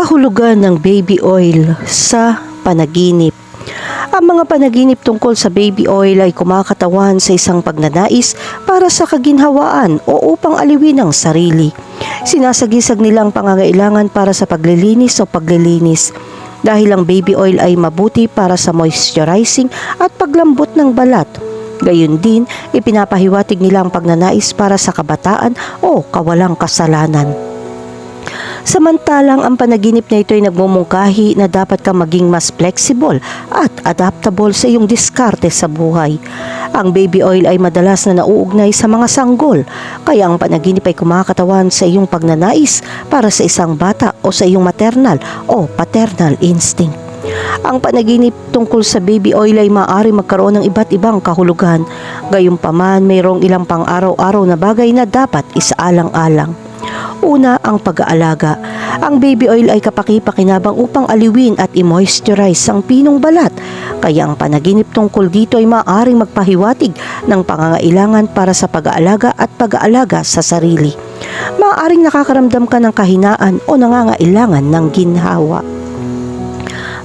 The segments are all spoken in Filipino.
Kahulugan ng baby oil sa panaginip. Ang mga panaginip tungkol sa baby oil ay kumakatawan sa isang pagnanais para sa kaginhawaan o upang aliwin ang sarili. Sinasagisag nilang pangangailangan para sa paglilinis o paglilinis dahil ang baby oil ay mabuti para sa moisturizing at paglambot ng balat. Gayun din, ipinapahiwatig nila ang pagnanais para sa kabataan o kawalang kasalanan. Samantalang ang panaginip na ito ay nagmumungkahi na dapat kang maging mas flexible at adaptable sa iyong diskarte sa buhay. Ang baby oil ay madalas na nauugnay sa mga sanggol, kaya ang panaginip ay kumakatawan sa iyong pagnanais para sa isang bata o sa iyong maternal o paternal instinct. Ang panaginip tungkol sa baby oil ay maaari magkaroon ng iba't ibang kahulugan, gayunpaman mayroong ilang pang-araw-araw na bagay na dapat isaalang-alang. Una, ang pag-aalaga. Ang baby oil ay kapaki-pakinabang upang aliwin at i-moisturize ang pinong balat. Kaya ang panaginip tungkol dito ay maaaring magpahiwatig ng pangangailangan para sa pag-aalaga at pag-aalaga sa sarili. Maaaring nakakaramdam ka ng kahinaan o nangangailangan ng ginhawa.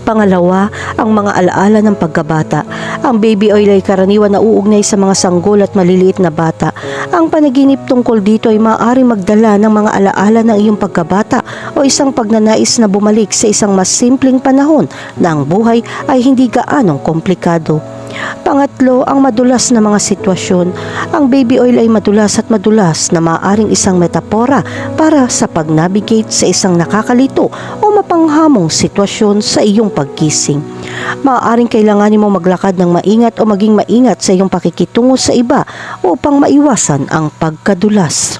Pangalawa, ang mga alaala ng pagkabata. Ang baby oil ay karaniwan na uugnay sa mga sanggol at maliliit na bata. Ang panaginip tungkol dito ay maaaring magdala ng mga alaala ng iyong pagkabata o isang pagnanais na bumalik sa isang mas simpleng panahon na ang buhay ay hindi gaanong komplikado. Pangatlo, ang madulas na mga sitwasyon. Ang baby oil ay madulas at madulas na maaaring isang metapora para sa pag-navigate sa isang nakakalito o mapanghamong sitwasyon sa iyong pagkising. Maaaring kailanganin mo maglakad ng maingat o maging maingat sa iyong pakikitungo sa iba upang maiwasan ang pagkadulas.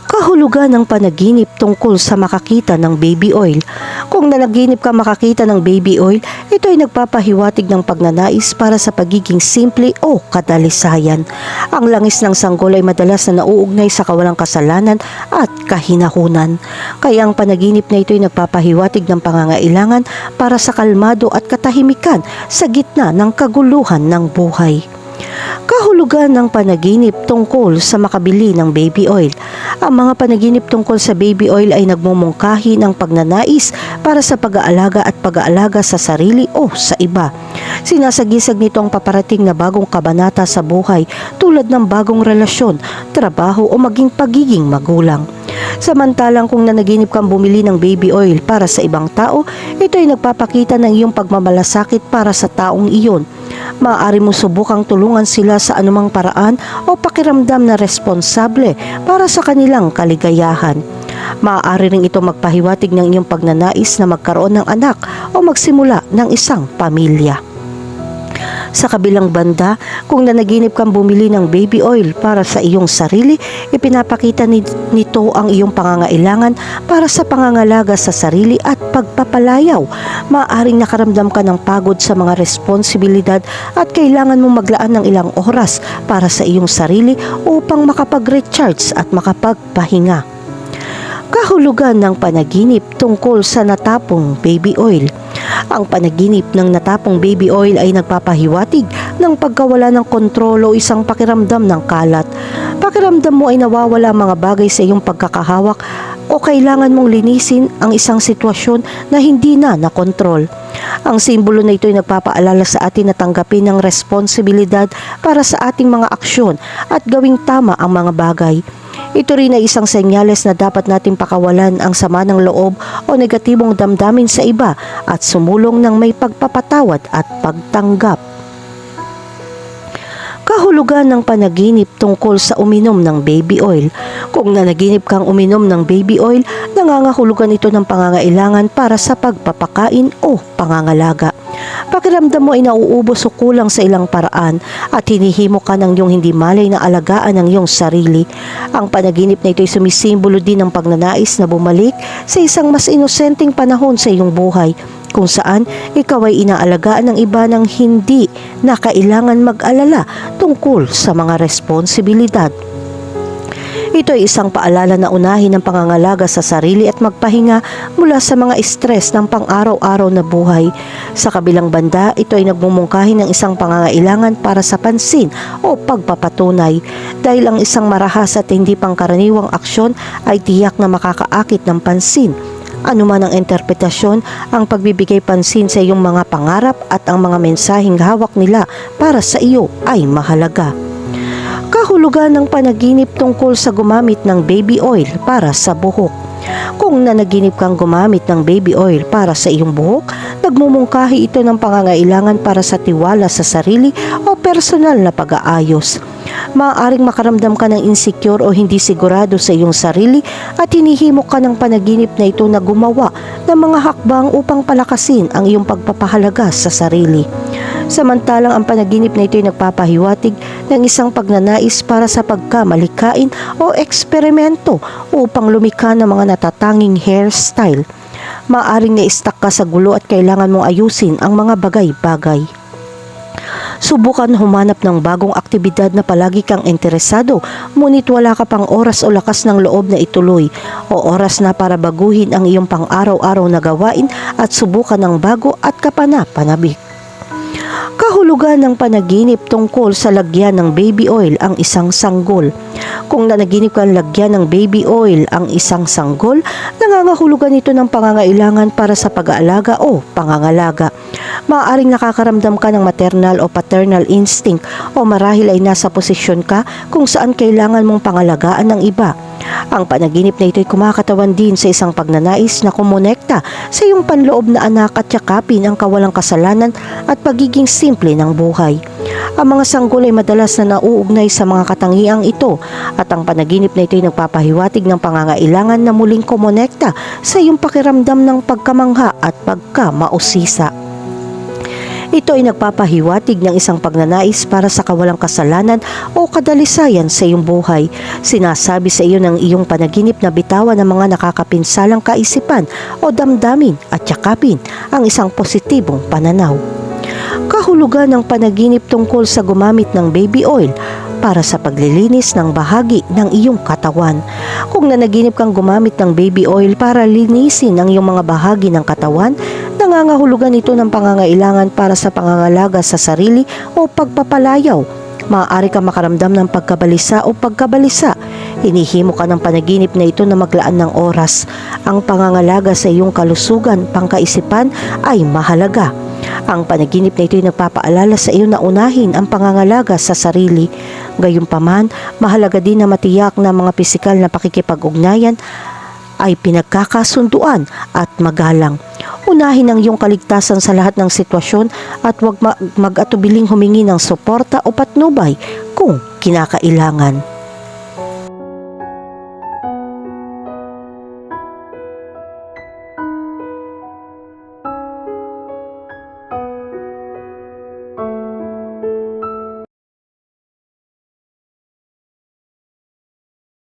Kahulugan ng panaginip tungkol sa makakita ng baby oil. Kung nanaginip ka makakita ng baby oil, ito ay nagpapahiwatig ng pagnanais para sa pagiging simple o kadalisayan. Ang langis ng sanggol ay madalas na nauugnay sa kawalang kasalanan at kahinahunan. Kaya ang panaginip na ito ay nagpapahiwatig ng pangangailangan para sa kalmado at katahimikan sa gitna ng kaguluhan ng buhay. Kahulugan ng panaginip tungkol sa makabili ng baby oil. Ang mga panaginip tungkol sa baby oil ay nagmumungkahi ng pagnanais para sa pag-aalaga at pag-aalaga sa sarili o sa iba. Sinasagisag nito ang paparating na bagong kabanata sa buhay tulad ng bagong relasyon, trabaho o maging pagiging magulang. Samantalang kung nanaginip kang bumili ng baby oil para sa ibang tao, ito ay nagpapakita ng iyong pagmamalasakit para sa taong iyon. Maaari mo subukang tulungan sila sa anumang paraan o pakiramdam na responsable para sa kanilang kaligayahan. Maaari rin ito magpahiwatig ng iyong pagnanais na magkaroon ng anak o magsimula ng isang pamilya. Sa kabilang banda, kung nanaginip kang bumili ng baby oil para sa iyong sarili, ipinapakita nito ang iyong pangangailangan para sa pangangalaga sa sarili at pagpapalayaw. Maaaring nakaramdam ka ng pagod sa mga responsibilidad at kailangan mong maglaan ng ilang oras para sa iyong sarili upang makapag-recharge at makapagpahinga. Kahulugan ng panaginip tungkol sa natapong baby oil. Ang panaginip ng natapong baby oil ay nagpapahiwatig ng pagkawala ng kontrol o isang pakiramdam ng kalat. Pakiramdam mo ay nawawala mga bagay sa iyong pagkakahawak o kailangan mong linisin ang isang sitwasyon na hindi na nakontrol. Ang simbolo na ito ay nagpapaalala sa atin na tanggapin ang responsibilidad para sa ating mga aksyon at gawing tama ang mga bagay. Ito rin ay isang senyales na dapat nating pakawalan ang sama ng loob o negatibong damdamin sa iba at sumulong ng may pagpapatawad at pagtanggap. Kahulugan ng panaginip tungkol sa uminom ng baby oil. Kung nanaginip kang uminom ng baby oil, nangangahulugan ito ng pangangailangan para sa pagpapakain o pangangalaga. Pakiramdam mo ay nauubos o kulang sa ilang paraan at hinihimo ka ng iyong hindi malay na alagaan ng iyong sarili. Ang panaginip na ito ay sumisimbolo din ng pagnanais na bumalik sa isang mas inosenteng panahon sa iyong buhay, kung saan ikaw ay inaalagaan ng iba ng hindi na kailangan mag-alala tungkol sa mga responsibilidad. Ito ay isang paalala na unahin ang pangangalaga sa sarili at magpahinga mula sa mga stress ng pang-araw-araw na buhay. Sa kabilang banda, ito ay nagmumungkahi ng isang pangangailangan para sa pansin o pagpapatunay dahil ang isang marahas at hindi pangkaraniwang aksyon ay tiyak na makakaakit ng pansin Anuman ang interpretasyon, ang pagbibigay pansin sa iyong mga pangarap at ang mga mensaheng hawak nila para sa iyo ay mahalaga. Kahulugan ng panaginip tungkol sa gumamit ng baby oil para sa buhok. Kung nanaginip kang gumamit ng baby oil para sa iyong buhok, nagmumungkahi ito ng pangangailangan para sa tiwala sa sarili o personal na pag-aayos. Maaaring makaramdam ka ng insecure o hindi sigurado sa iyong sarili at hinihimok ka ng panaginip na ito na gumawa ng mga hakbang upang palakasin ang iyong pagpapahalaga sa sarili. Samantalang ang panaginip na ito ay nagpapahiwatig ng isang pagnanais para sa pagkamalikain o eksperimento upang lumikha ng mga natatanging hairstyle. Maaaring na-stuck ka sa gulo at kailangan mong ayusin ang mga bagay-bagay. Subukan humanap ng bagong aktibidad na palagi kang interesado, ngunit wala ka pang oras o lakas ng loob na ituloy, o oras na para baguhin ang iyong pang-araw-araw na gawain at subukan ng bago at kapana-panabik. Kahulugan ng panaginip tungkol sa lagyan ng baby oil ang isang sanggol. Kung nanaginip kang lagyan ng baby oil ang isang sanggol, nangangahulugan ito ng pangangailangan para sa pag-aalaga o pangangalaga. Maaaring nakakaramdam ka ng maternal o paternal instinct o marahil ay nasa posisyon ka kung saan kailangan mong pangalagaan ng iba. Ang panaginip na ito ay kumakatawan din sa isang pagnanais na kumonekta sa iyong panloob na anak at yakapin ang kawalang kasalanan at pagiging simple ng buhay. Ang mga sanggol ay madalas na nauugnay sa mga katangiang ito at ang panaginip na ito ay nagpapahiwatig ng pangangailangan na muling kumonekta sa iyong pakiramdam ng pagkamangha at pagkamausisa. Ito ay nagpapahiwatig ng isang pagnanais para sa kawalang kasalanan o kadalisayan sa iyong buhay. Sinasabi sa iyo ng iyong panaginip na bitawan ng mga nakakapinsalang kaisipan o damdamin at yakapin ang isang positibong pananaw. Kahulugan ng panaginip tungkol sa gumamit ng baby oil para sa paglilinis ng bahagi ng iyong katawan. Kung nanaginip kang gumamit ng baby oil para linisin ang iyong mga bahagi ng katawan, nangangahulugan ito ng pangangailangan para sa pangangalaga sa sarili o pagpapalayaw. Maaari ka makaramdam ng pagkabalisa o pagkabalisa. Hinihimo ka ng panaginip na ito na maglaan ng oras. Ang pangangalaga sa iyong kalusugan, pangkaisipan ay mahalaga. Ang panaginip na ito ay nagpapaalala sa iyo na unahin ang pangangalaga sa sarili. Gayunpaman, mahalaga din na matiyak na mga pisikal na pakikipag-ugnayan ay pinagkakasunduan at magalang. Unahin ang iyong kaligtasan sa lahat ng sitwasyon at huwag mag-atubiling humingi ng suporta o patnubay kung kinakailangan.